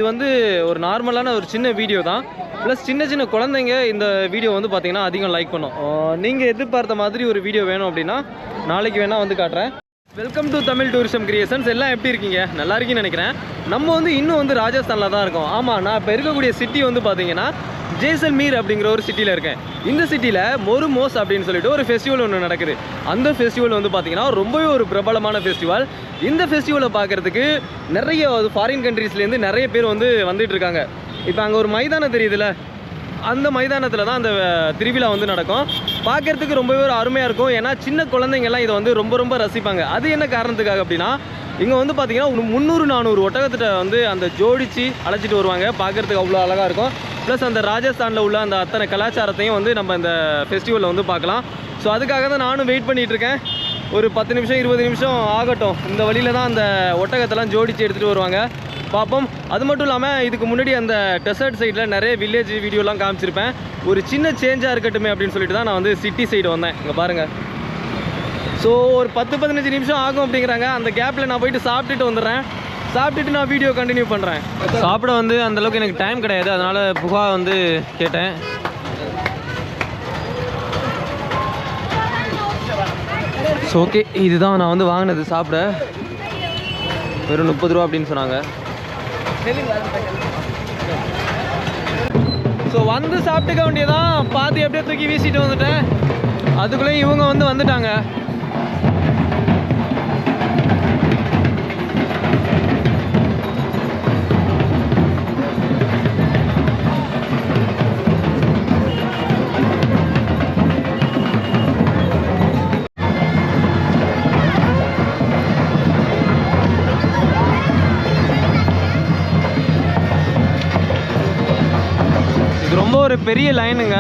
இது வந்து ஒரு நார்மலான ஒரு சின்ன வீடியோ தான். ப்ளஸ் சின்ன சின்ன குழந்தைங்க இந்த வீடியோ வந்து பார்த்தீங்கன்னா அதிகம் லைக் பண்ணும். நீங்கள் எதிர்பார்த்த மாதிரி ஒரு வீடியோ வேணும் அப்படின்னா நாளைக்கு வேணால் வந்து காட்டுறேன். Welcome to Tamil tourism creations. எல்லாம் எப்படி இருக்கீங்க? நல்லா இருக்கீங்கன்னு நினைக்கிறேன். நம்ம வந்து இன்னும் வந்து ராஜஸ்தானில் தான் இருக்கோம். ஆமாம், நான் இப்போ இருக்கக்கூடிய சிட்டி வந்து பார்த்தீங்கன்னா ஜெய்சல்மீர் அப்படிங்கிற ஒரு சிட்டியில் இருக்கேன். இந்த சிட்டியில் மொருமோஸ் அப்படின்னு சொல்லிட்டு ஒரு ஃபெஸ்டிவல் ஒன்று நடக்குது. அந்த ஃபெஸ்டிவல் வந்து பார்த்தீங்கன்னா ரொம்பவே ஒரு பிரபலமான ஃபெஸ்டிவல். இந்த ஃபெஸ்டிவலை பார்க்குறதுக்கு நிறைய ஃபாரின் கண்ட்ரீஸ்லேருந்து நிறைய பேர் வந்து வந்துட்டு இருக்காங்க. இப்போ அங்கே ஒரு மைதானம் தெரியுதுல்ல, அந்த மைதானத்தில் தான் அந்த திருவிழா வந்து நடக்கும். பார்க்குறதுக்கு ரொம்பவே ஒரு அருமையாக இருக்கும். ஏன்னா சின்ன குழந்தைங்கள்லாம் இதை வந்து ரொம்ப ரசிப்பாங்க. அது என்ன காரணத்துக்காக அப்படின்னா, இங்கே வந்து பார்த்தீங்கன்னா ஒரு 300-400 ஒட்டகத்திட்ட வந்து அந்த ஜோடிச்சு அழைச்சிட்டு வருவாங்க. பார்க்குறதுக்கு அவ்வளோ அழகாக இருக்கும். ப்ளஸ் அந்த ராஜஸ்தானில் உள்ள அந்த அத்தனை கலாச்சாரத்தையும் வந்து நம்ம இந்த ஃபெஸ்டிவலில் வந்து பார்க்கலாம். ஸோ அதுக்காக தான் நானும் வெயிட் பண்ணிகிட்ருக்கேன். ஒரு 10 நிமிஷம் 20 நிமிஷம் ஆகட்டும். இந்த வழியில் தான் அந்த ஒட்டகத்தெல்லாம் ஜோடிச்சு எடுத்துகிட்டு வருவாங்க. பார்ப்போம். அது மட்டும் இல்லாமல் இதுக்கு முன்னாடி அந்த டெசர்ட் சைடில் நிறைய வில்லேஜ் வீடியோலாம் காமிச்சிருப்பேன். ஒரு சின்ன சேஞ்சாக இருக்கட்டுமே அப்படின்னு சொல்லிட்டு தான் நான் வந்து சிட்டி சைடு வந்தேன். இங்கே பாருங்கள். ஸோ ஒரு 10-15 நிமிஷம் ஆகும் அப்படிங்கிறாங்க. அந்த கேப்பில் நான் போயிட்டு சாப்பிட்டுட்டு வந்துடுறேன். சாப்பிட்டுட்டு நான் வீடியோ கண்டினியூ பண்ணுறேன். சாப்பிட வந்து அந்தளவுக்கு எனக்கு டைம் கிடையாது. அதனால் புகா வந்து கேட்டேன். ஸோ ஓகே, இதுதான் நான் வந்து வாங்கினது சாப்பிட. வெறும் 30 ரூபா அப்படின்னு சொன்னாங்க. ஸோ வந்து சாப்பிட்டுக்க வேண்டியதான். பாதி அப்படியே தூக்கி வீசிட்டு வந்துட்டேன். அதுக்குள்ளேயும் இவங்க வந்துட்டாங்க. ரொம்ப ஒரு பெரிய லைனுங்க.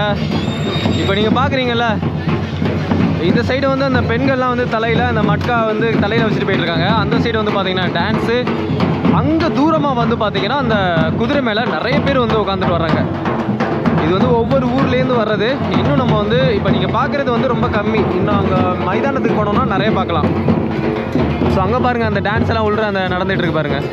இப்போ நீங்கள் பார்க்குறீங்கல்ல, இந்த சைடு வந்து அந்த பெண்கள்லாம் வந்து தலையில் அந்த மட்கா வந்து தலையில் வச்சுட்டு போயிட்டுருக்காங்க. அந்த சைடு வந்து பார்த்தீங்கன்னா டான்ஸு. அங்கே தூரமாக வந்து பார்த்தீங்கன்னா அந்த குதிரை மேலே நிறைய பேர் வந்து உட்காந்துட்டு வர்றாங்க. இது வந்து ஒவ்வொரு ஊர்லேருந்து வர்றது. இன்னும் நம்ம வந்து இப்போ நீங்கள் பார்க்குறது வந்து ரொம்ப கம்மி. இன்னும் அங்கே மைதானத்துக்கு போனோம்னா நிறைய பார்க்கலாம். ஸோ அங்கே பாருங்கள், அந்த டான்ஸ் எல்லாம் உள்ள அந்த நடந்துகிட்டு இருக்கு பாருங்கள்.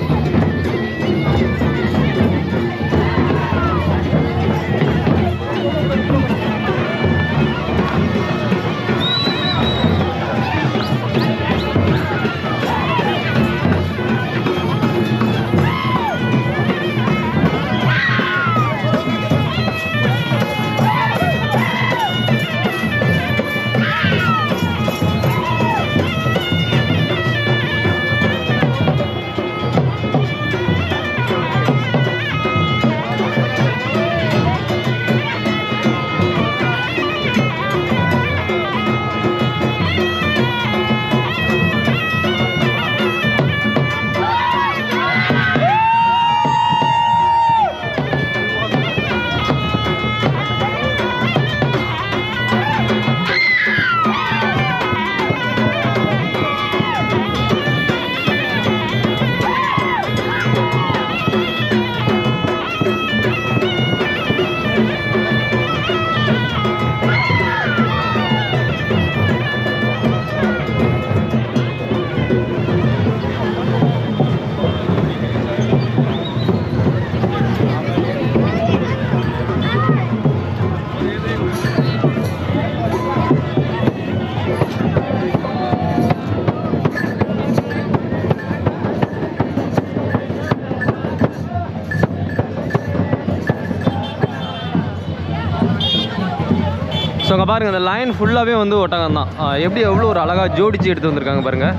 ஸோ அங்கே பாருங்கள், அந்த லைன் ஃபுல்லாகவே வந்து ஒட்டகம் தான். எப்படி எவ்வளோ ஒரு அழகாக ஜோடிச்சு எடுத்து வந்திருக்காங்க பாருங்கள்.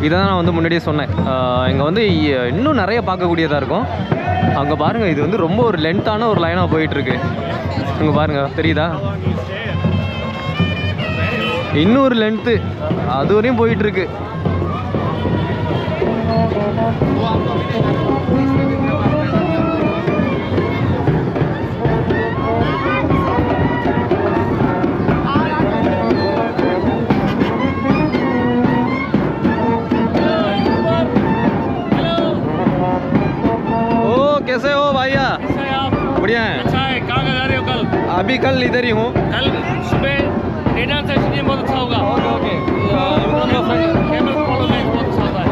இதை தான் நான் வந்து முன்னாடியே சொன்னேன். இங்கே வந்து இன்னும் நிறைய பார்க்கக்கூடியதாக இருக்கும். அங்கே பாருங்கள், இது வந்து ரொம்ப ஒரு லென்த்தான ஒரு லைனாக போயிட்டுருக்கு. இங்கே பாருங்கள், தெரியுதா? இன்னொரு லென்த்து அது வரையும் போயிட்டுருக்கு. कैसे हो भैया? बढ़िया है। अच्छा है। कहाँ जा रहे हो कल? अभी कल इधर ही हूँ. कल सुबह डिनर सेशन बहुत अच्छा होगा. Okay okay. कैमरा फॉलो में बहुत अच्छा होता है.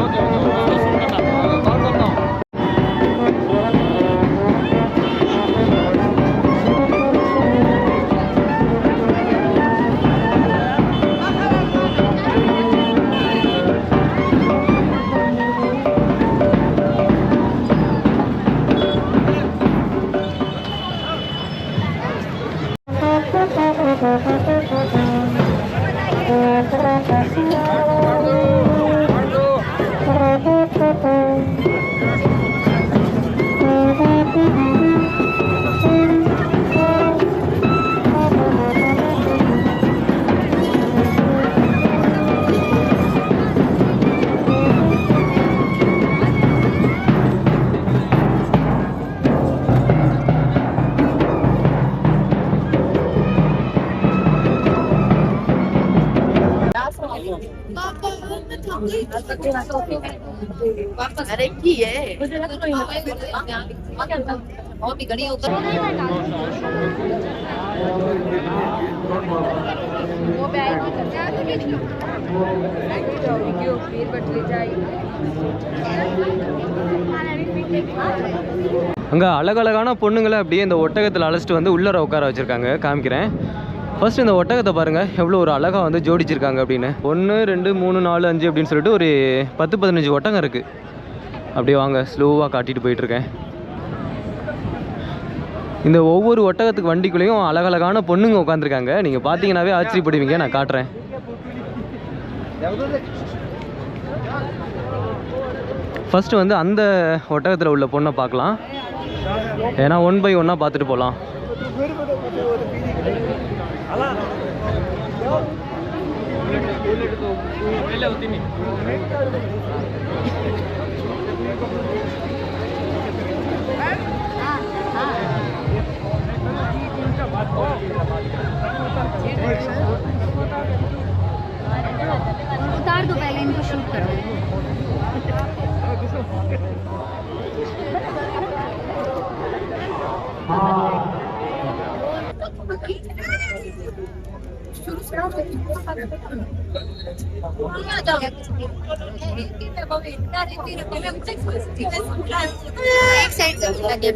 अरे की है और भी घड़ी उतर वो बैग क्यों फिर बटले जाए அங்கே அழகழகான பொண்ணுங்களை அப்படியே இந்த ஒட்டகத்தில் அழைச்சிட்டு வந்து உள்ளர உட்கார வச்சுருக்காங்க. காமிக்கிறேன். ஃபர்ஸ்ட் இந்த ஒட்டகத்தை பாருங்கள் எவ்வளோ ஒரு அழகாக வந்து ஜோடிச்சிருக்காங்க அப்படின்னு. 1 2 3 4 5 அப்படின்னு சொல்லிட்டு ஒரு 10-15 ஒட்டகம் இருக்குது. அப்படியே வாங்க ஸ்லோவாக காட்டிட்டு போயிட்டுருக்கேன். இந்த ஒவ்வொரு ஒட்டகத்துக்கு வண்டிக்குள்ளேயும் அழகழகான பொண்ணுங்க உட்காந்துருக்காங்க. நீங்கள் பார்த்தீங்கன்னாவே ஆச்சரியப்படுவீங்க. நான் காட்டுறேன். ஃபஸ்ட்டு வந்து அந்த ஒட்டகத்தில் உள்ள பொண்ணை பார்க்கலாம். ஏன்னா 1 by 1 பார்த்துட்டு போகலாம். उतार दो पहले इनको शूट कर दो एक साइड से लगे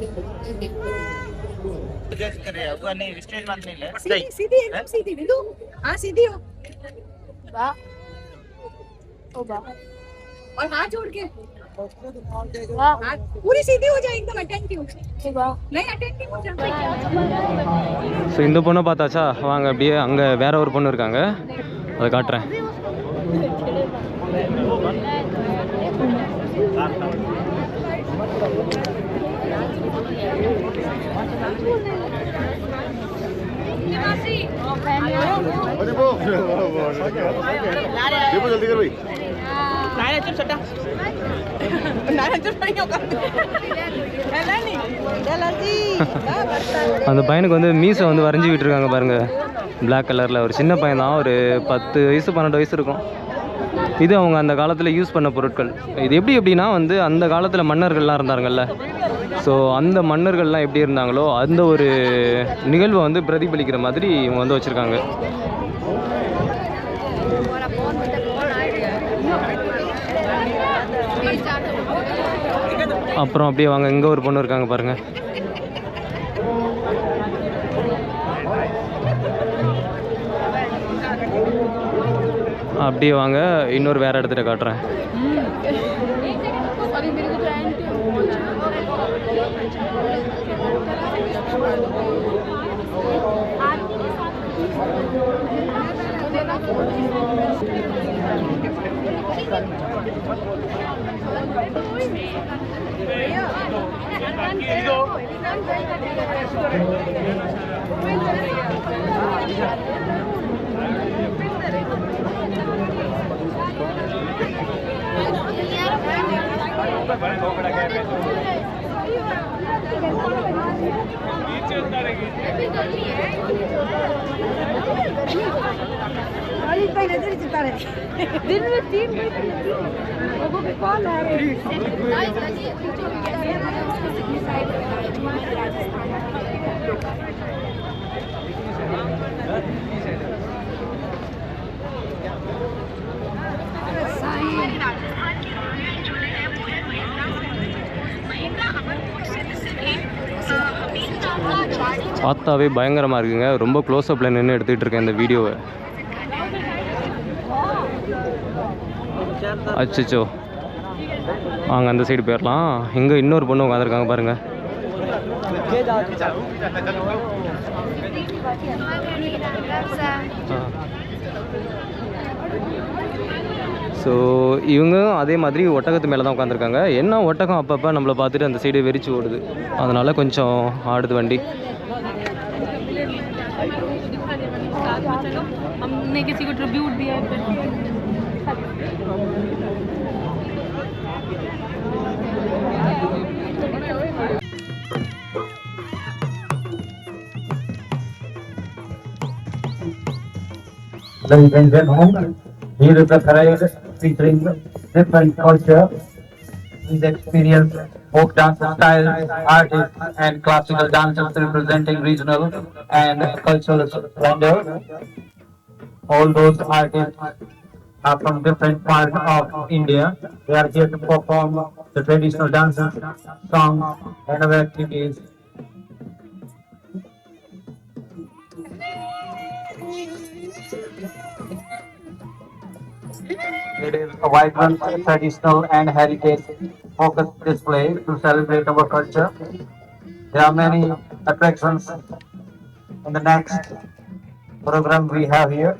सीधी एकदम सीधी बिंदु हाँ सीधी हो वाह ओ वाह और हाथ जोड़ के वाह पूरी सीधी हो जाए एकदम अटेंटिव वाह नहीं अटेंटिव हो जाए ஸோ இந்த பொண்ணை பார்த்தாச்சா? வாங்க அப்படியே அங்கே வேற ஒரு பொண்ணு இருக்காங்க, அதை காட்டுறேன். जल्दी कर भाई அந்த பையனுக்கு வந்து மீசை வந்து வரைஞ்சி விட்டுருக்காங்க பாருங்க, பிளாக் கலரில். ஒரு சின்ன பையன் தான், ஒரு 10 வயசு 12 வயசு இருக்கும். இது அவங்க அந்த காலத்தில் யூஸ் பண்ண பொருட்கள். இது எப்படின்னா வந்து அந்த காலத்தில் மன்னர்கள்லாம் இருந்தாங்கல்ல, ஸோ அந்த மன்னர்கள்லாம் எப்படி இருந்தாங்களோ அந்த ஒரு நிகழ்வை வந்து பிரதிபலிக்கிற மாதிரி இவங்க வந்து வச்சுருக்காங்க. அப்புறம் அப்படியே வாங்க, இங்கே ஒரு பொண்ணு இருக்காங்க பாருங்கள். அப்படியே வாங்க இன்னொரு வேறு இடத்துல காட்டுறேன். दिन में 3 लोगों के कॉल आ रहे हैं। பார்த்தாவே பயங்கரமாக இருக்குங்க. ரொம்ப க்ளோஸ்அப்பில் நின்று எடுத்துகிட்டு இருக்கேன் இந்த வீடியோவை. அச்சோ, வாங்க அந்த சைடு போயிடலாம். இங்கே இன்னொரு பொண்ணு உட்காந்துருக்காங்க பாருங்கள். ஸோ இவங்க அதே மாதிரி ஒட்டகத்து மேலே தான் உட்காந்துருக்காங்க. என்ன ஒட்டகம் அப்பப்போ நம்மளை பார்த்துட்டு அந்த சைடு வெறிச்சு ஓடுது, அதனால் கொஞ்சம் ஆடுது வண்டி. हमने किसी को ट्रिब्यूट दिया है। Ladies and gentlemen, here is the parade featuring different culture. He's experienced folk dance styles, artists, and classical dancers representing regional and cultural splendor. All those artists are from different parts of India. They are here to perform the traditional dances, songs, and other activities. It is a vibrant, traditional, and heritage-focused display to celebrate our culture. There are many attractions in the next program we have here.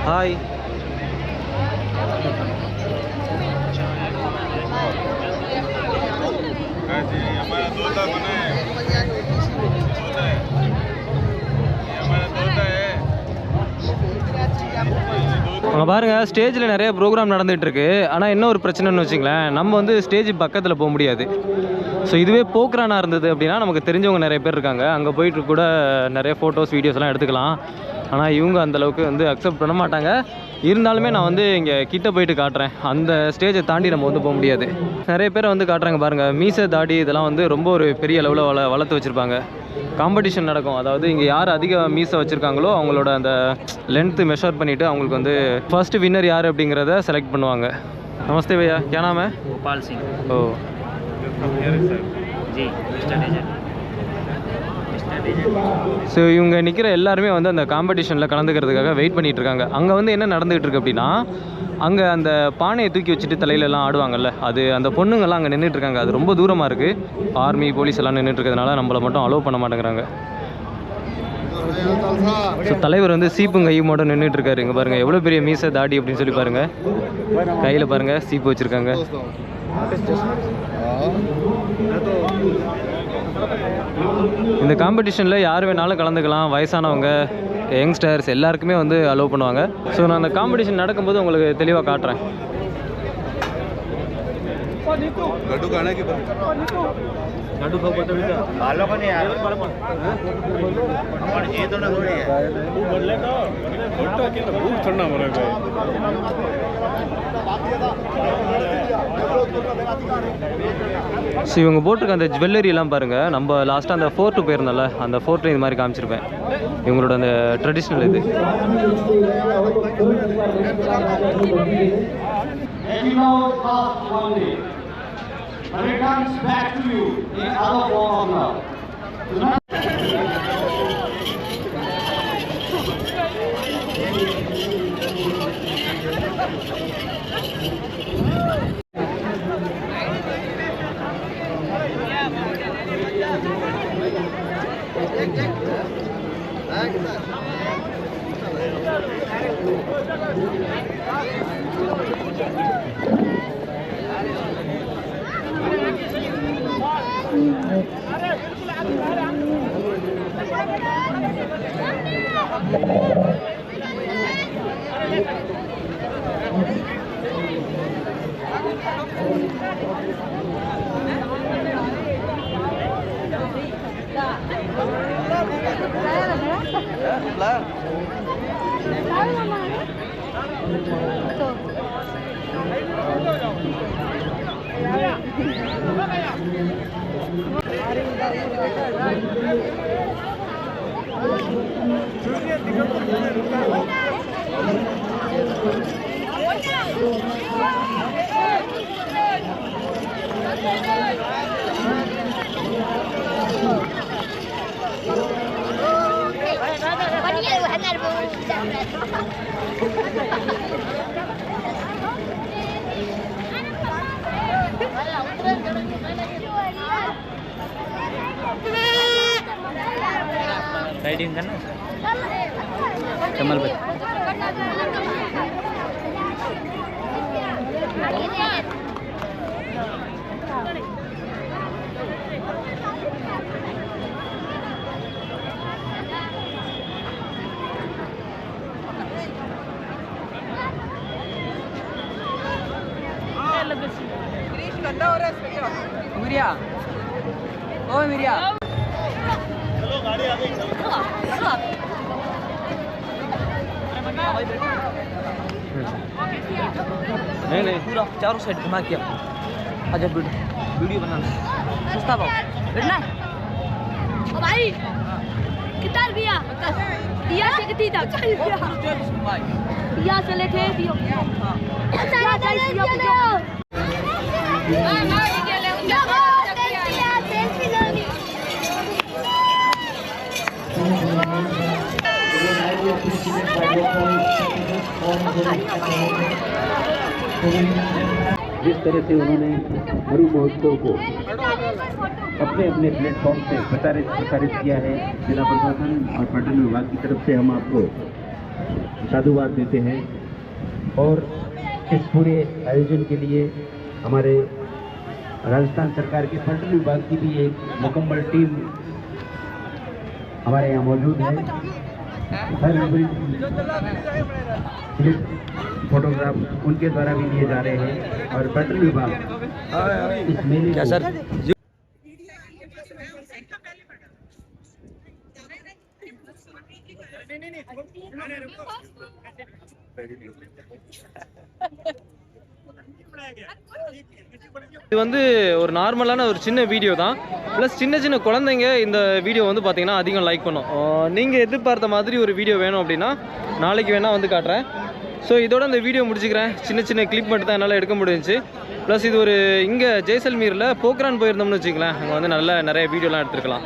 Hi. அங்கே பாருங்கள், ஸ்டேஜில் நிறைய program நடந்துகிட்ருக்கு. ஆனால் என்ன ஒரு பிரச்சனைன்னு வச்சுங்களேன், நம்ம வந்து ஸ்டேஜ் பக்கத்தில் போக முடியாது. ஸோ இதுவே போக்ரானாக இருந்தது அப்படின்னா நமக்கு தெரிஞ்சவங்க நிறைய பேர் இருக்காங்க, அங்கே போயிட்டு கூட நிறைய ஃபோட்டோஸ் வீடியோஸ்லாம் எடுத்துக்கலாம். ஆனால் இவங்க அந்தளவுக்கு வந்து அக்செப்ட் பண்ண மாட்டாங்க. இருந்தாலுமே நான் வந்து இங்கே கிட்ட போயிட்டு காட்டுறேன். அந்த ஸ்டேஜை தாண்டி நம்ம வந்து போக முடியாது. நிறைய பேரை வந்து காட்டுறாங்க பாருங்கள். மீசை தாடி இதெல்லாம் வந்து ரொம்ப ஒரு பெரிய லெவலில் வளர்த்து வச்சுருப்பாங்க. காம்படிஷன் நடக்கும். அதாவது இங்கே யார் அதிக மீசை வச்சுருக்காங்களோ அவங்களோட அந்த லென்த்து மெஷர் பண்ணிவிட்டு அவங்களுக்கு வந்து ஃபர்ஸ்ட் வின்னர் யார் அப்படிங்கிறத செலக்ட் பண்ணுவாங்க. நமஸ்தே भैया, क्या नाम है? गोपाल सिंह ஓ जी मिस्टर ஸோ இவங்க நிற்கிற எல்லாருமே வந்து அந்த காம்படிஷனில் கலந்துக்கிறதுக்காக வெயிட் பண்ணிகிட்டு இருக்காங்க. அங்கே வந்து என்ன நடந்துகிட்டு இருக்கு அப்படின்னா, அங்கே அந்த பானையை தூக்கி வச்சுட்டு தலையிலலாம் ஆடுவாங்கல்ல, அது அந்த பொண்ணுங்கள்லாம் அங்கே நின்றுட்டுருக்காங்க. அது ரொம்ப தூரமாக இருக்குது. ஆர்மி போலீஸ் எல்லாம் நின்றுட்டுருக்கிறதுனால நம்மளை மட்டும் அலோவ் பண்ண மாட்டேங்கிறாங்க. ஸோ தலைவர் வந்து சீப்பும் கையுமோட நின்றுட்டுருக்காரு. இங்கே பாருங்கள் எவ்வளோ பெரிய மீசை தாடி அப்படின்னு சொல்லி பாருங்கள். கையில் பாருங்கள் சீப்பு வச்சுருக்காங்க. இந்த காம்படிஷனில் யார் வேணாலும் கலந்துக்கலாம். வயசானவங்க, யங்ஸ்டர்ஸ் எல்லாருக்குமே வந்து அலோவ் பண்ணுவாங்க. ஸோ நான் அந்த காம்படிஷன் நடக்கும்போது உங்களுக்கு தெளிவாக காட்டுறேன். ஸோ இவங்க போட்டிருக்க அந்த ஜுவல்லரிலாம் பாருங்கள். நம்ம லாஸ்ட்டாக அந்த ஃபோர்ட்டு போயிருந்தோம்ல, அந்த ஃபோர்ட்டு இது மாதிரி காமிச்சிருப்பேன். இவங்களோட அந்த ட்ரெடிஷ்னல் இது. राइडिंग करना कमल भाई मिरिया ओ मिरिया नहीं पूरा चारों साइड घुमा के आजा वीडियो बनाना सस्ता भाव बैठना ओ भाई कितना रुपया दिया से कितनी था दिया चले थे दियो अच्छा दिया सेल्फी लेनी जिस तरह से उन्होंने मरु महोत्सव को अपने अपने प्लेटफॉर्म से प्रसारित किया है, जिला प्रशासन और पर्यटन विभाग की तरफ से हम आपको साधुवाद देते हैं। और इस पूरे आयोजन के लिए हमारे राजस्थान सरकार के पर्यटन विभाग की भी एक मुकम्मल टीम हमारे यहाँ मौजूद है। हर फोटोग्राफ उनके द्वारा भी लिए जा रहे हैं और पर्यटन विभाग इस मेले क्या सर இது வந்து ஒரு நார்மலான ஒரு சின்ன வீடியோ தான். ப்ளஸ் சின்ன சின்ன குழந்தைங்க இந்த வீடியோ வந்து பார்த்தீங்கன்னா அதிகம் லைக் பண்ணும். நீங்கள் எதிர்பார்த்த மாதிரி ஒரு வீடியோ வேணும் அப்படின்னா நாளைக்கு வேணால் வந்து காட்டுறேன். ஸோ இதோட இந்த வீடியோ முடிச்சுக்கிறேன். சின்ன சின்ன கிளிப் மட்டும் தான் என்னால் எடுக்க முடிஞ்சிச்சு. ப்ளஸ் இது ஒரு இங்கே ஜெய்சல்மீரில் போக்ரான் போயிருந்தோம்னு வச்சுக்கலாம், அங்கே வந்து நிறைய வீடியோலாம் எடுத்துருக்கலாம்.